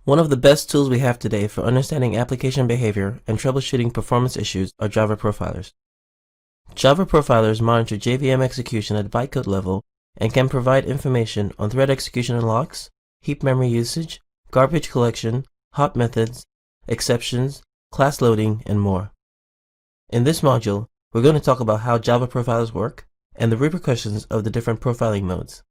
One of the best tools we have today for understanding application behavior and troubleshooting performance issues are Java profilers. Java profilers monitor JVM execution at bytecode level and can provide information on thread execution and locks, heap memory usage, garbage collection, hop methods, exceptions, class loading, and more. In this module, we're going to talk about how Java profilers work and the repercussions of the different profiling modes.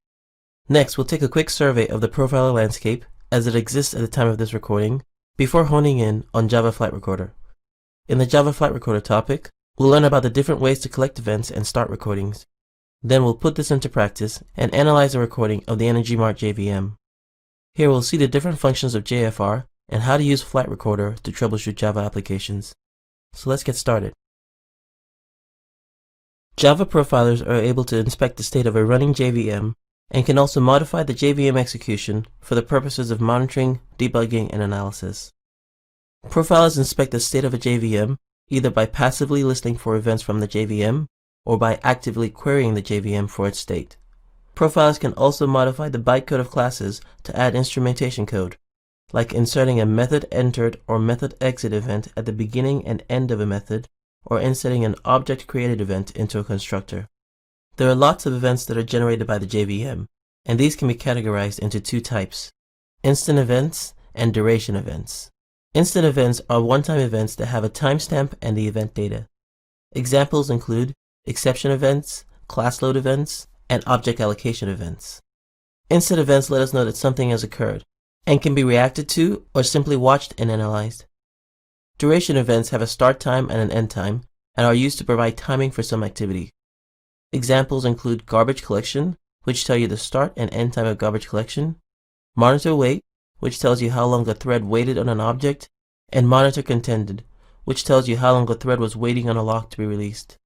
Next, we'll take a quick survey of the profiler landscape as it exists at the time of this recording, before honing in on Java Flight Recorder. In the Java Flight Recorder topic, we'll learn about the different ways to collect events and start recordings. Then we'll put this into practice and analyze a recording of the EnergyMart JVM. Here we'll see the different functions of JFR and how to use Flight Recorder to troubleshoot Java applications. So let's get started. Java profilers are able to inspect the state of a running JVM and can also modify the JVM execution for the purposes of monitoring, debugging, and analysis. Profilers inspect the state of a JVM either by passively listening for events from the JVM or by actively querying the JVM for its state. Profilers can also modify the bytecode of classes to add instrumentation code, like inserting a method entered or method exit event at the beginning and end of a method, or inserting an object created event into a constructor. There are lots of events that are generated by the JVM, and these can be categorized into two types: instant events and duration events. Instant events are one-time events that have a timestamp and the event data. Examples include exception events, class load events, and object allocation events. Instant events let us know that something has occurred, and can be reacted to or simply watched and analyzed. Duration events have a start time and an end time, and are used to provide timing for some activity. Examples include garbage collection, which tell you the start and end time of garbage collection, monitor wait, which tells you how long a thread waited on an object, and monitor contended, which tells you how long a thread was waiting on a lock to be released.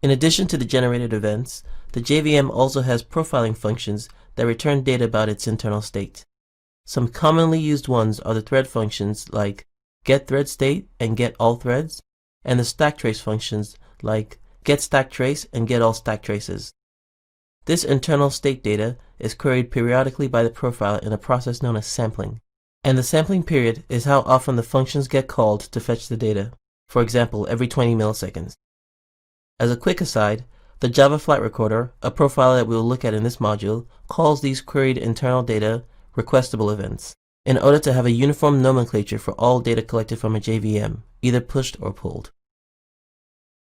In addition to the generated events, the JVM also has profiling functions that return data about its internal state. Some commonly used ones are the thread functions like getThreadState and getAllThreads, and the stack trace functions like getStackTrace and getAllStackTraces. This internal state data is queried periodically by the profiler in a process known as sampling, and the sampling period is how often the functions get called to fetch the data, for example every 20 milliseconds. As a quick aside, the Java Flight Recorder, a profiler that we will look at in this module, calls these queried internal data requestable events, in order to have a uniform nomenclature for all data collected from a JVM, either pushed or pulled.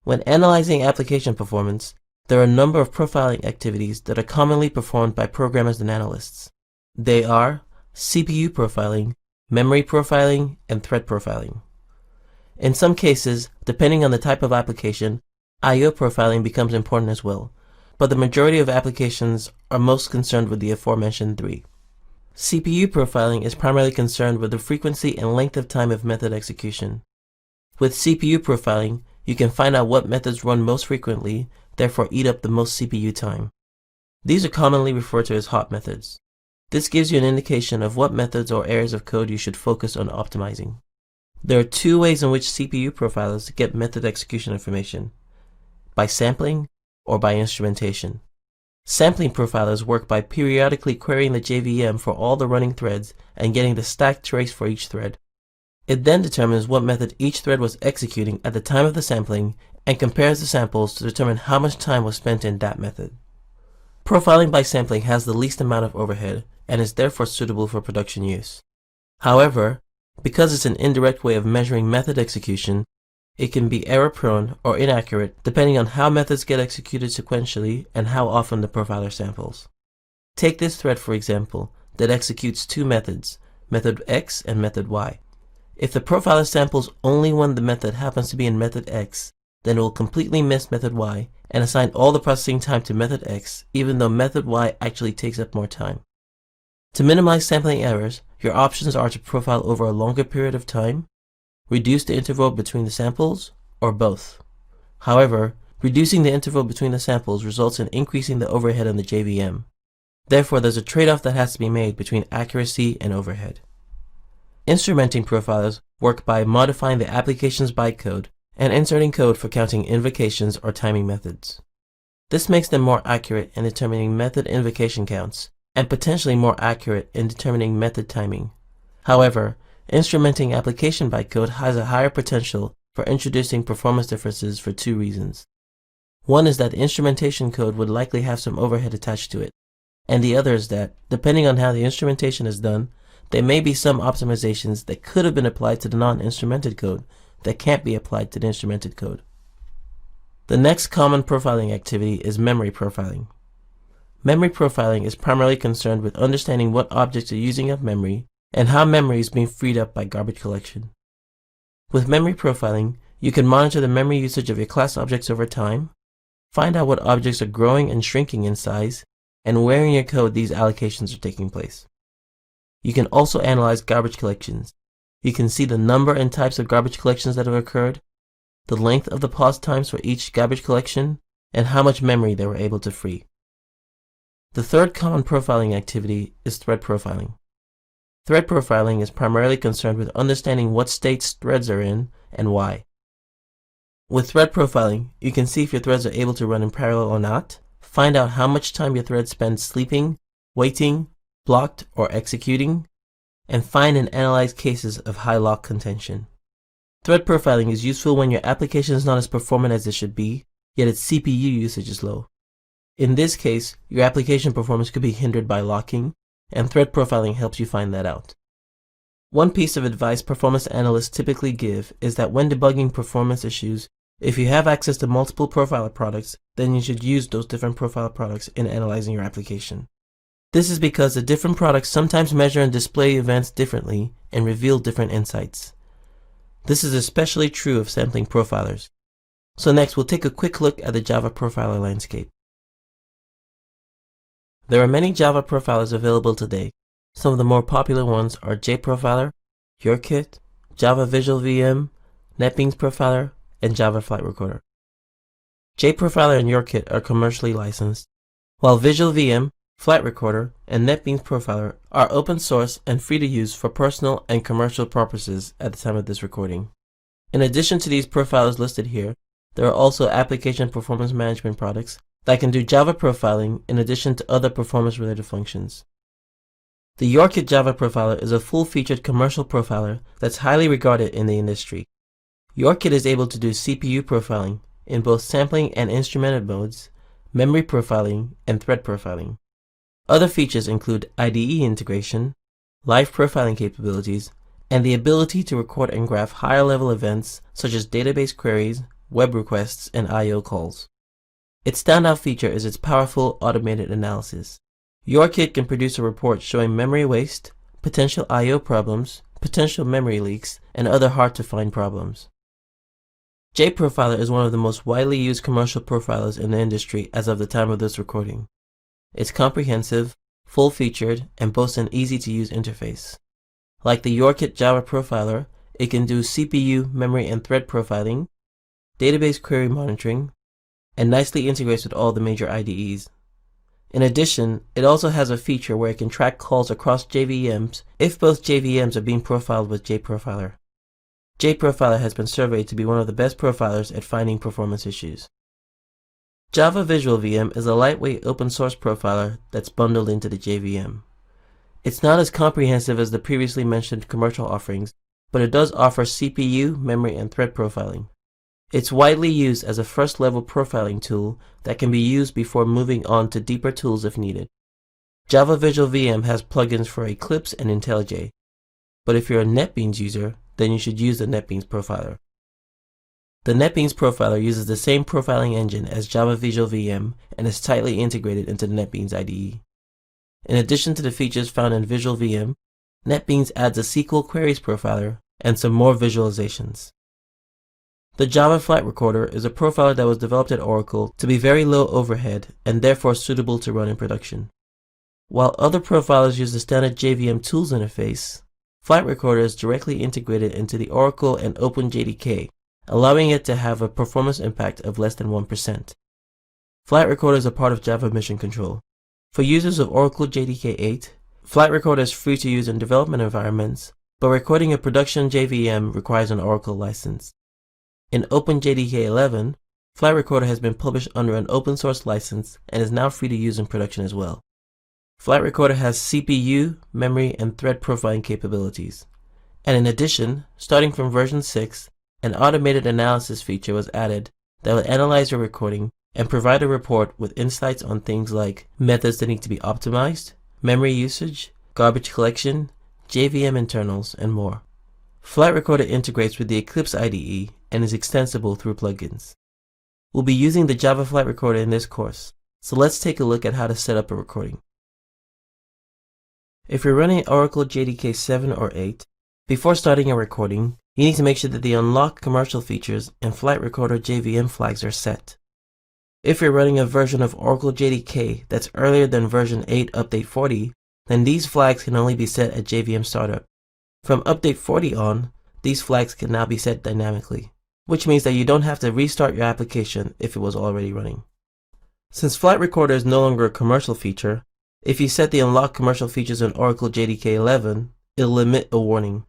When analyzing application performance, there are a number of profiling activities that are commonly performed by programmers and analysts. They are CPU profiling, memory profiling, and thread profiling. In some cases, depending on the type of application, I/O profiling becomes important as well, but the majority of applications are most concerned with the aforementioned three. CPU profiling is primarily concerned with the frequency and length of time of method execution. With CPU profiling, you can find out what methods run most frequently, therefore eat up the most CPU time. These are commonly referred to as hop methods. This gives you an indication of what methods or areas of code you should focus on optimizing. There are two ways in which CPU profilers get method execution information: by sampling or by instrumentation. Sampling profilers work by periodically querying the JVM for all the running threads and getting the stack trace for each thread. It then determines what method each thread was executing at the time of the sampling and compares the samples to determine how much time was spent in that method. Profiling by sampling has the least amount of overhead and is therefore suitable for production use. However, because it's an indirect way of measuring method execution, it can be error-prone or inaccurate depending on how methods get executed sequentially and how often the profiler samples. Take this thread for example that executes two methods, method X and method Y. If the profiler samples only when the method happens to be in method X, then it will completely miss method Y and assign all the processing time to method X, even though method Y actually takes up more time. To minimize sampling errors, your options are to profile over a longer period of time, reduce the interval between the samples, or both. However, reducing the interval between the samples results in increasing the overhead on the JVM. Therefore, there's a trade-off that has to be made between accuracy and overhead. Instrumenting profilers work by modifying the application's bytecode and inserting code for counting invocations or timing methods. This makes them more accurate in determining method invocation counts and potentially more accurate in determining method timing. However, instrumenting application bytecode has a higher potential for introducing performance differences for two reasons. One is that the instrumentation code would likely have some overhead attached to it, and the other is that, depending on how the instrumentation is done, there may be some optimizations that could have been applied to the non-instrumented code that can't be applied to the instrumented code. The next common profiling activity is memory profiling. Memory profiling is primarily concerned with understanding what objects are using up memory and how memory is being freed up by garbage collection. With memory profiling, you can monitor the memory usage of your class objects over time, find out what objects are growing and shrinking in size, and where in your code these allocations are taking place. You can also analyze garbage collections. You can see the number and types of garbage collections that have occurred, the length of the pause times for each garbage collection, and how much memory they were able to free. The third common profiling activity is thread profiling. Thread profiling is primarily concerned with understanding what states threads are in and why. With thread profiling, you can see if your threads are able to run in parallel or not, find out how much time your thread spends sleeping, waiting, blocked, or executing, and find and analyze cases of high lock contention. Thread profiling is useful when your application is not as performant as it should be, yet its CPU usage is low. In this case, your application performance could be hindered by locking, and thread profiling helps you find that out. One piece of advice performance analysts typically give is that when debugging performance issues, if you have access to multiple profiler products, then you should use those different profiler products in analyzing your application. This is because the different products sometimes measure and display events differently and reveal different insights. This is especially true of sampling profilers. So next, we'll take a quick look at the Java profiler landscape. There are many Java profilers available today. Some of the more popular ones are JProfiler, YourKit, Java Visual VM, NetBeans Profiler, and Java Flight Recorder. JProfiler and YourKit are commercially licensed, while Visual VM, Flight Recorder, and NetBeans Profiler are open source and free to use for personal and commercial purposes at the time of this recording. In addition to these profilers listed here, there are also application performance management products that can do Java profiling in addition to other performance-related functions. The YourKit Java Profiler is a full-featured commercial profiler that's highly regarded in the industry. YourKit is able to do CPU profiling in both sampling and instrumented modes, memory profiling, and thread profiling. Other features include IDE integration, live profiling capabilities, and the ability to record and graph higher-level events such as database queries, web requests, and I/O calls. Its standout feature is its powerful automated analysis. YourKit can produce a report showing memory waste, potential I/O problems, potential memory leaks, and other hard-to-find problems. JProfiler is one of the most widely used commercial profilers in the industry as of the time of this recording. It's comprehensive, full-featured, and boasts an easy-to-use interface. Like the YourKit Java Profiler, it can do CPU, memory, and thread profiling, database query monitoring, and nicely integrates with all the major IDEs. In addition, it also has a feature where it can track calls across JVMs if both JVMs are being profiled with JProfiler. JProfiler has been surveyed to be one of the best profilers at finding performance issues. Java Visual VM is a lightweight open source profiler that's bundled into the JVM. It's not as comprehensive as the previously mentioned commercial offerings, but it does offer CPU, memory, and thread profiling. It's widely used as a first-level profiling tool that can be used before moving on to deeper tools if needed. Java Visual VM has plugins for Eclipse and IntelliJ, but if you're a NetBeans user, then you should use the NetBeans Profiler. The NetBeans Profiler uses the same profiling engine as Java Visual VM and is tightly integrated into the NetBeans IDE. In addition to the features found in Visual VM, NetBeans adds a SQL Queries Profiler and some more visualizations. The Java Flight Recorder is a profiler that was developed at Oracle to be very low overhead and therefore suitable to run in production. While other profilers use the standard JVM tools interface, Flight Recorder is directly integrated into the Oracle and OpenJDK, allowing it to have a performance impact of less than 1%. Flight Recorder is a part of Java Mission Control. For users of Oracle JDK 8, Flight Recorder is free to use in development environments, but recording a production JVM requires an Oracle license. In OpenJDK 11, Flight Recorder has been published under an open source license and is now free to use in production as well. Flight Recorder has CPU, memory, and thread profiling capabilities. And in addition, starting from version 6, an automated analysis feature was added that will analyze your recording and provide a report with insights on things like methods that need to be optimized, memory usage, garbage collection, JVM internals, and more. Flight Recorder integrates with the Eclipse IDE and is extensible through plugins. We'll be using the Java Flight Recorder in this course, so let's take a look at how to set up a recording. If you're running Oracle JDK 7 or 8, before starting a recording, you need to make sure that the unlock commercial features and Flight Recorder JVM flags are set. If you're running a version of Oracle JDK that's earlier than version 8 update 40, then these flags can only be set at JVM startup. From update 40 on, these flags can now be set dynamically, which means that you don't have to restart your application if it was already running. Since Flight Recorder is no longer a commercial feature, if you set the unlock commercial features in Oracle JDK 11, it'll emit a warning.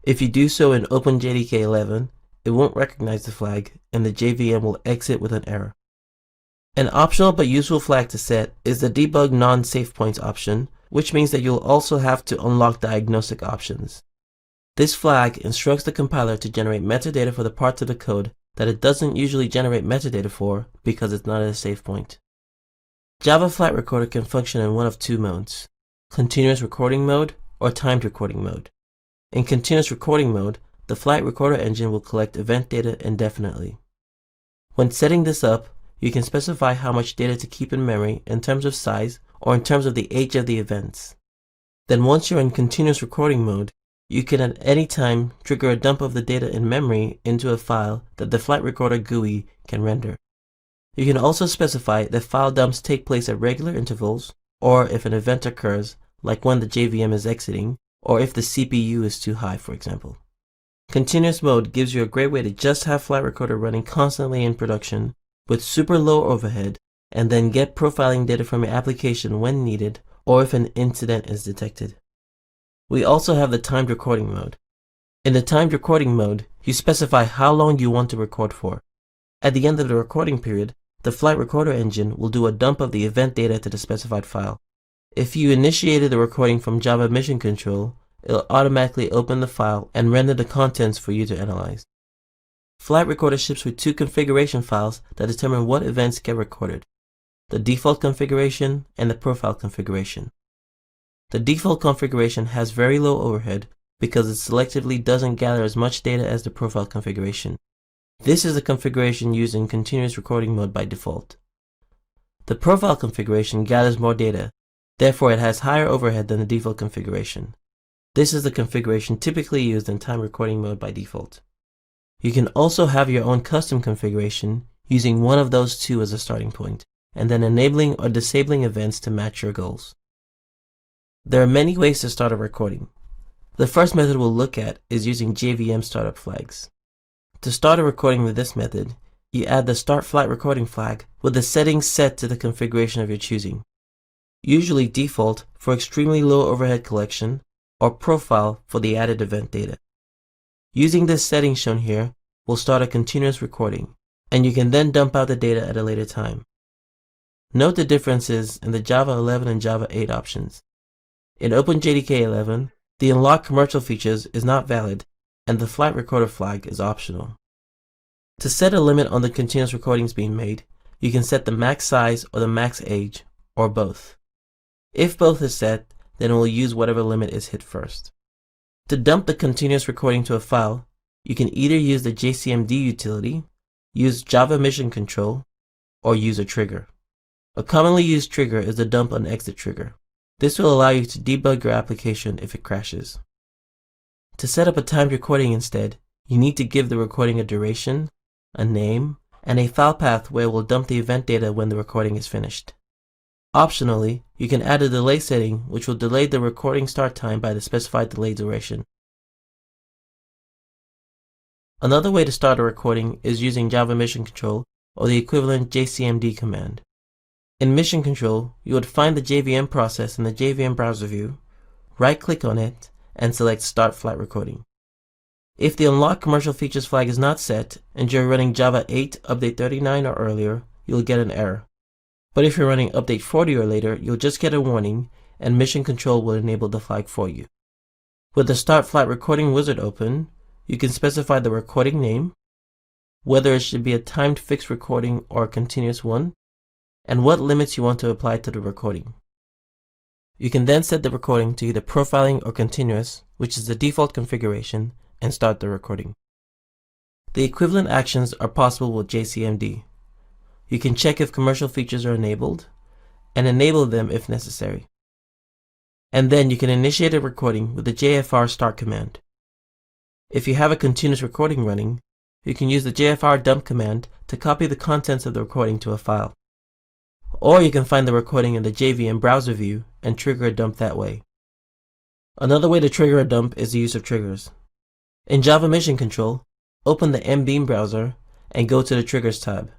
If you do so in OpenJDK 11, it won't recognize the flag and the JVM will exit with an error. An optional but useful flag to set is the debug non-safe points option, which means that you'll also have to unlock diagnostic options. This flag instructs the compiler to generate metadata for the parts of the code that it doesn't usually generate metadata for because it's not at a safe point. Java Flight Recorder can function in one of two modes: continuous recording mode or timed recording mode. In continuous recording mode, the Flight Recorder engine will collect event data indefinitely. When setting this up, you can specify how much data to keep in memory in terms of size or in terms of the age of the events. Then once you're in continuous recording mode, you can at any time trigger a dump of the data in memory into a file that the Flight Recorder GUI can render. You can also specify that file dumps take place at regular intervals, or if an event occurs, like when the JVM is exiting, or if the CPU is too high, for example. Continuous mode gives you a great way to just have Flight Recorder running constantly in production with super low overhead, and then get profiling data from your application when needed or if an incident is detected. We also have the timed recording mode. In the timed recording mode, you specify how long you want to record for. At the end of the recording period, the Flight Recorder engine will do a dump of the event data to the specified file. If you initiated the recording from Java Mission Control, it'll automatically open the file and render the contents for you to analyze. Flight Recorder ships with two configuration files that determine what events get recorded: the default configuration and the profile configuration. The default configuration has very low overhead because it selectively doesn't gather as much data as the profile configuration. This is the configuration used in continuous recording mode by default. The profile configuration gathers more data, therefore it has higher overhead than the default configuration. This is the configuration typically used in time recording mode by default. You can also have your own custom configuration using one of those two as a starting point, and then enabling or disabling events to match your goals. There are many ways to start a recording. The first method we'll look at is using JVM startup flags. To start a recording with this method, you add the Start Flight Recording flag with the settings set to the configuration of your choosing. Usually default for extremely low overhead collection, or profile for the added event data. Using this setting shown here, we'll start a continuous recording, and you can then dump out the data at a later time. Note the differences in the Java 11 and Java 8 options. In OpenJDK 11, the unlock commercial features is not valid, and the Flight Recorder flag is optional. To set a limit on the continuous recordings being made, you can set the max size or the max age, or both. If both is set, then we'll use whatever limit is hit first. To dump the continuous recording to a file, you can either use the JCMD utility, use Java Mission Control, or use a trigger. A commonly used trigger is the dump on exit trigger. This will allow you to debug your application if it crashes. To set up a timed recording instead, you need to give the recording a duration, a name, and a file path where it will dump the event data when the recording is finished. Optionally, you can add a delay setting which will delay the recording start time by the specified delay duration. Another way to start a recording is using Java Mission Control or the equivalent JCMD command. In Mission Control, you would find the JVM process in the JVM browser view, right-click on it, and select Start Flight Recording. If the Unlock Commercial Features flag is not set and you're running Java 8 Update 39 or earlier, you'll get an error. But if you're running Update 40 or later, you'll just get a warning, and Mission Control will enable the flag for you. With the Start Flight Recording wizard open, you can specify the recording name, whether it should be a timed fixed recording or a continuous one, and what limits you want to apply to the recording. You can then set the recording to either profiling or continuous, which is the default configuration, and start the recording. The equivalent actions are possible with JCMD. You can check if commercial features are enabled, and enable them if necessary. And then you can initiate a recording with the JFR start command. If you have a continuous recording running, you can use the JFR dump command to copy the contents of the recording to a file. Or you can find the recording in the JVM browser view and trigger a dump that way. Another way to trigger a dump is the use of triggers. In Java Mission Control, open the mbeam browser and go to the Triggers tab.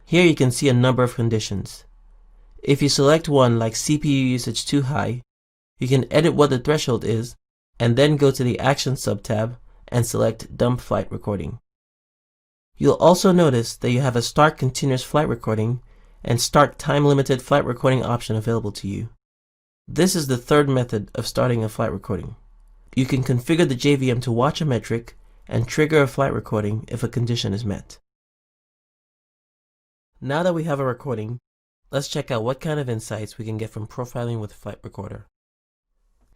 Here you can see a number of conditions. If you select one like CPU usage too high, you can edit what the threshold is and then go to the Actions sub-tab and select Dump Flight Recording. You'll also notice that you have a Start Continuous Flight Recording and Start Time Limited Flight Recording option available to you. This is the third method of starting a flight recording. You can configure the JVM to watch a metric and trigger a flight recording if a condition is met. Now that we have a recording, let's check out what kind of insights we can get from profiling with Flight Recorder.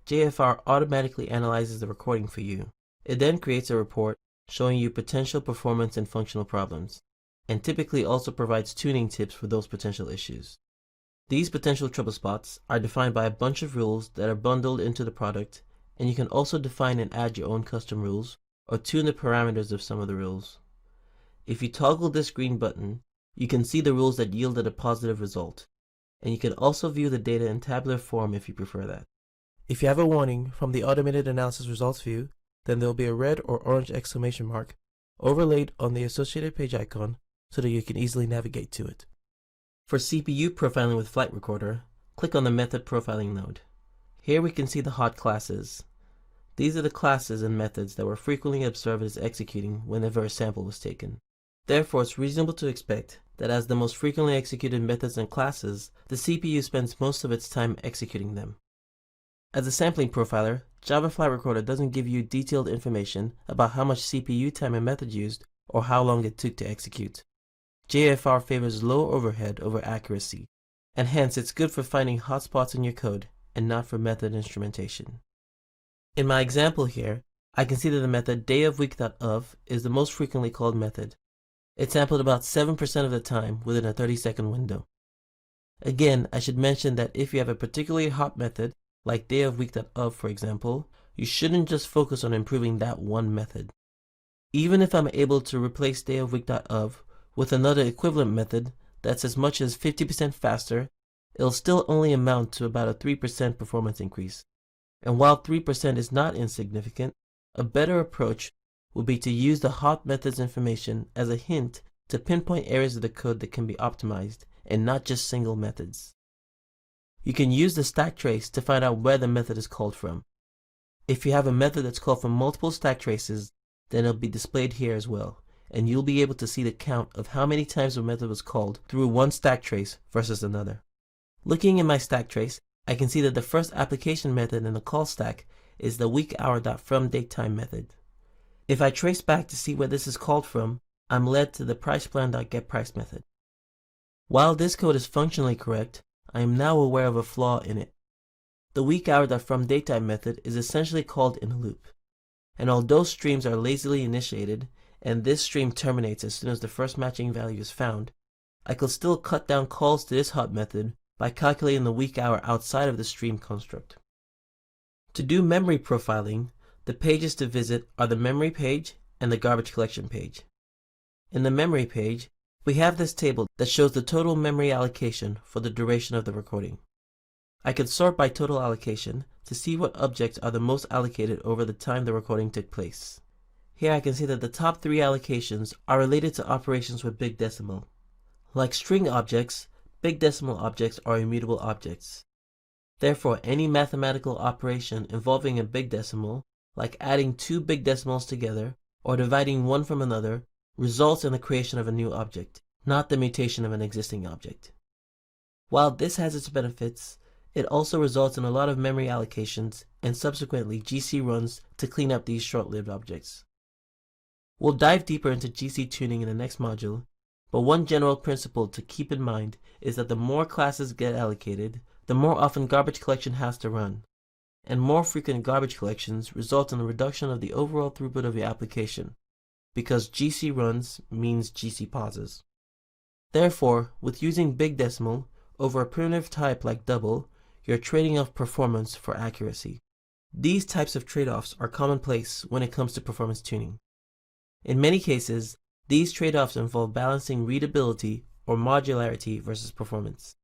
JFR automatically analyzes the recording for you. It then creates a report showing you potential performance and functional problems, and typically also provides tuning tips for those potential issues. These potential trouble spots are defined by a bunch of rules that are bundled into the product, and you can also define and add your own custom rules or tune the parameters of some of the rules. If you toggle this green button, you can see the rules that yielded a positive result, and you can also view the data in tabular form if you prefer that. If you have a warning from the Automated Analysis Results view, then there will be a red or orange exclamation mark overlaid on the associated page icon so that you can easily navigate to it. For CPU profiling with Flight Recorder, click on the Method Profiling node. Here we can see the hot classes. These are the classes and methods that were frequently observed as executing whenever a sample was taken. Therefore, it's reasonable to expect that as the most frequently executed methods and classes, the CPU spends most of its time executing them. As a sampling profiler, Java Flight Recorder doesn't give you detailed information about how much CPU time a method used or how long it took to execute. JFR favors low overhead over accuracy, and hence it's good for finding hotspots in your code and not for method instrumentation. In my example here, I can see that the method dayofweek.of is the most frequently called method. It's sampled about 7% of the time within a 30-second window. Again, I should mention that if you have a particularly hot method, like dayofweek.of for example, you shouldn't just focus on improving that one method. Even if I'm able to replace dayofweek.of with another equivalent method that's as much as 50% faster, it'll still only amount to about a 3% performance increase. And while 3% is not insignificant, a better approach would be to use the hot methods information as a hint to pinpoint areas of the code that can be optimized and not just single methods. You can use the stack trace to find out where the method is called from. If you have a method that's called from multiple stack traces, then it'll be displayed here as well, and you'll be able to see the count of how many times a method was called through one stack trace versus another. Looking in my stack trace, I can see that the first application method in the call stack is the weekhour.fromDateTime method. If I trace back to see where this is called from, I'm led to the priceplan.getPrice method. While this code is functionally correct, I am now aware of a flaw in it. The weekhour.fromDateTime method is essentially called in a loop, and although streams are lazily initiated, and this stream terminates as soon as the first matching value is found, I could still cut down calls to this hot method by calculating the week hour outside of the stream construct. To do memory profiling, the pages to visit are the memory page and the garbage collection page. In the memory page, we have this table that shows the total memory allocation for the duration of the recording. I could sort by total allocation to see what objects are the most allocated over the time the recording took place. Here I can see that the top 3 allocations are related to operations with big decimal. Like string objects, big decimal objects are immutable objects. Therefore, any mathematical operation involving a big decimal, like adding 2 big decimals together or dividing one from another, results in the creation of a new object, not the mutation of an existing object. While this has its benefits, It also results in a lot of memory allocations and subsequently GC runs to clean up these short-lived objects. We'll dive deeper into GC tuning in the next module, but one general principle to keep in mind is that the more classes get allocated, the more often garbage collection has to run, and more frequent garbage collections result in a reduction of the overall throughput of your application, because GC runs means GC pauses. Therefore, with using big decimal over a primitive type like double, you're trading off performance for accuracy. These types of trade-offs are commonplace when it comes to performance tuning. In many cases, these trade-offs involve balancing readability or modularity versus performance.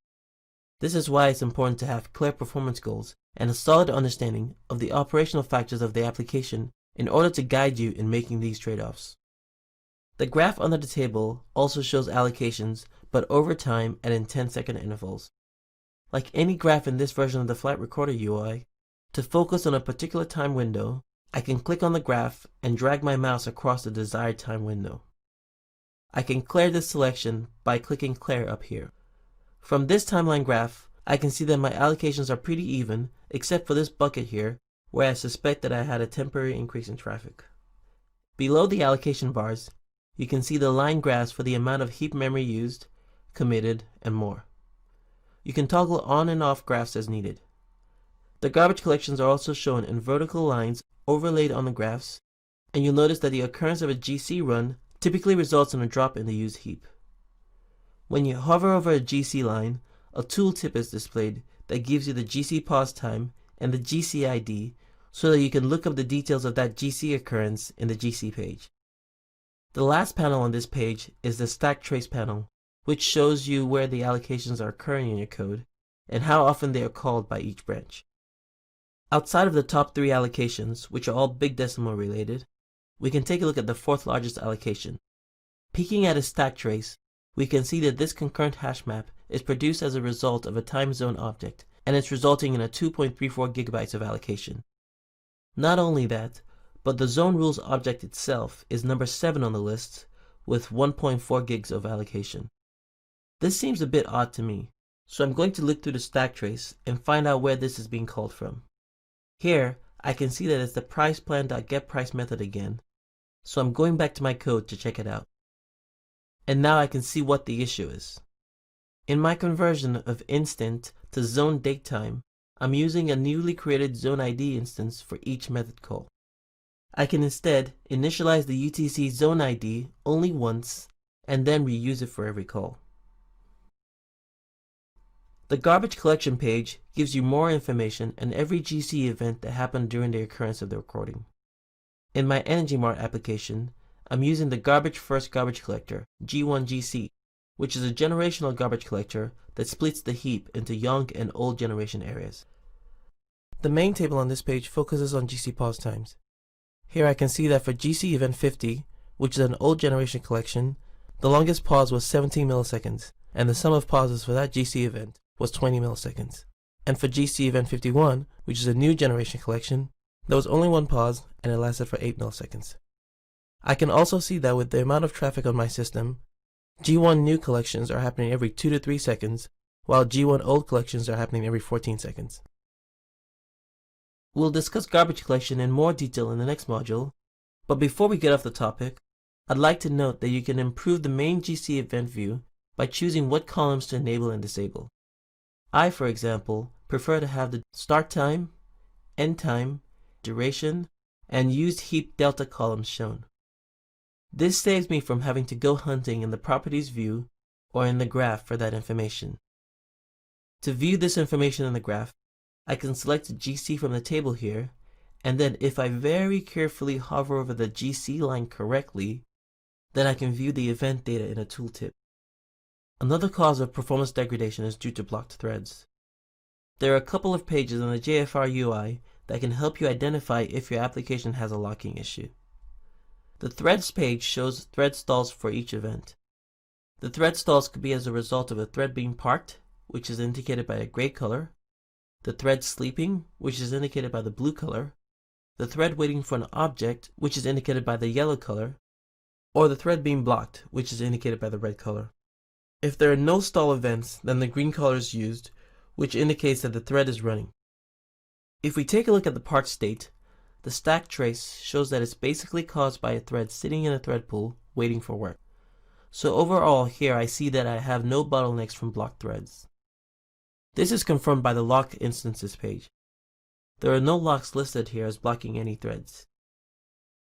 This is why it's important to have clear performance goals and a solid understanding of the operational factors of the application in order to guide you in making these trade-offs. The graph under the table also shows allocations, but over time and in 10-second intervals. Like any graph in this version of the Flight Recorder UI, to focus on a particular time window, I can click on the graph and drag my mouse across the desired time window. I can clear this selection by clicking Clear up here. From this timeline graph, I can see that my allocations are pretty even, except for this bucket here, where I suspect that I had a temporary increase in traffic. Below the allocation bars, you can see the line graphs for the amount of heap memory used, committed, and more. You can toggle on and off graphs as needed. The garbage collections are also shown in vertical lines overlaid on the graphs, and you'll notice that the occurrence of a GC run typically results in a drop in the used heap. When you hover over a GC line, a tooltip is displayed that gives you the GC pause time and the GC ID so that you can look up the details of that GC occurrence in the GC page. The last panel on this page is the stack trace panel, which shows you where the allocations are occurring in your code and how often they are called by each branch. Outside of the top 3 allocations, which are all big decimal related, we can take a look at the fourth largest allocation. Peeking at a stack trace, we can see that this concurrent hash map is produced as a result of a time zone object, and it's resulting in a 2.34 gigabytes of allocation. Not only that, but the zone rules object itself is number 7 on the list with 1.4 gigs of allocation. This seems a bit odd to me, so I'm going to look through the stack trace and find out where this is being called from. Here, I can see that it's the priceplan.getPrice method again, so I'm going back to my code to check it out. And now I can see what the issue is. In my conversion of instant to zone datetime, I'm using a newly created zone ID instance for each method call. I can instead initialize the UTC zone ID only once and then reuse it for every call. The garbage collection page gives you more information on every GC event that happened during the occurrence of the recording. In my EnergyMart application, I'm using the garbage first garbage collector, G1GC, which is a generational garbage collector that splits the heap into young and old generation areas. The main table on this page focuses on GC pause times. Here I can see that for GC event 50, which is an old generation collection, the longest pause was 17 milliseconds, and the sum of pauses for that GC event was 20 milliseconds. And for GC event 51, which is a new generation collection, there was only one pause and it lasted for 8 milliseconds. I can also see that with the amount of traffic on my system, G1 new collections are happening every 2 to 3 seconds, while G1 old collections are happening every 14 seconds. We'll discuss garbage collection in more detail in the next module, but before we get off the topic, I'd like to note that you can improve the main GC event view by choosing what columns to enable and disable. I, for example, prefer to have the start time, end time, duration, and used heap delta columns shown. This saves me from having to go hunting in the properties view or in the graph for that information. To view this information in the graph, I can select the GC from the table here, and then if I very carefully hover over the GC line correctly, then I can view the event data in a tooltip. Another cause of performance degradation is due to blocked threads. There are a couple of pages on the JFR UI that can help you identify if your application has a locking issue. The threads page shows thread stalls for each event. The thread stalls could be as a result of a thread being parked, which is indicated by a gray color, the thread sleeping, which is indicated by the blue color, the thread waiting for an object, which is indicated by the yellow color, or the thread being blocked, which is indicated by the red color. If there are no stall events, then the green color is used, which indicates that the thread is running. If we take a look at the part state, the stack trace shows that it's basically caused by a thread sitting in a thread pool waiting for work. So overall here I see that I have no bottlenecks from blocked threads. This is confirmed by the lock instances page. There are no locks listed here as blocking any threads.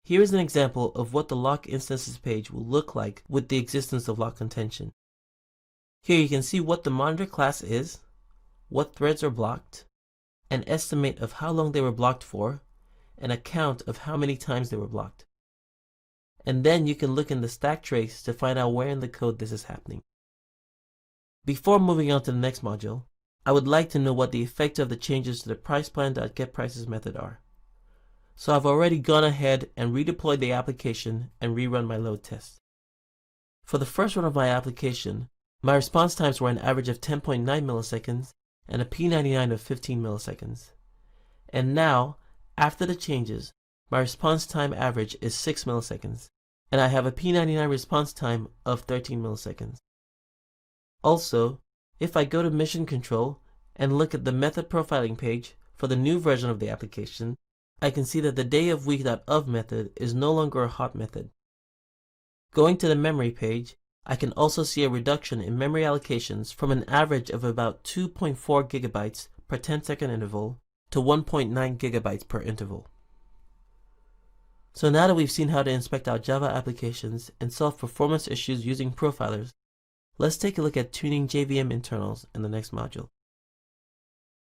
Here is an example of what the lock instances page will look like with the existence of lock contention. Here you can see what the monitor class is, what threads are blocked, an estimate of how long they were blocked for, and a count of how many times they were blocked. And then you can look in the stack trace to find out where in the code this is happening. Before moving on to the next module, I would like to know what the effect of the changes to the pricePlan.getPrices method are. So I've already gone ahead and redeployed the application and rerun my load test. For the first run of my application, my response times were an average of 10.9 milliseconds and a P99 of 15 milliseconds. And now, after the changes, my response time average is 6 milliseconds, and I have a P99 response time of 13 milliseconds. Also, if I go to Mission Control and look at the method profiling page for the new version of the application, I can see that the dayofweek.of method is no longer a hot method. Going to the memory page, I can also see a reduction in memory allocations from an average of about 2.4 gigabytes per 10-second interval to 1.9 gigabytes per interval. So now that we've seen how to inspect our Java applications and solve performance issues using profilers, let's take a look at tuning JVM internals in the next module.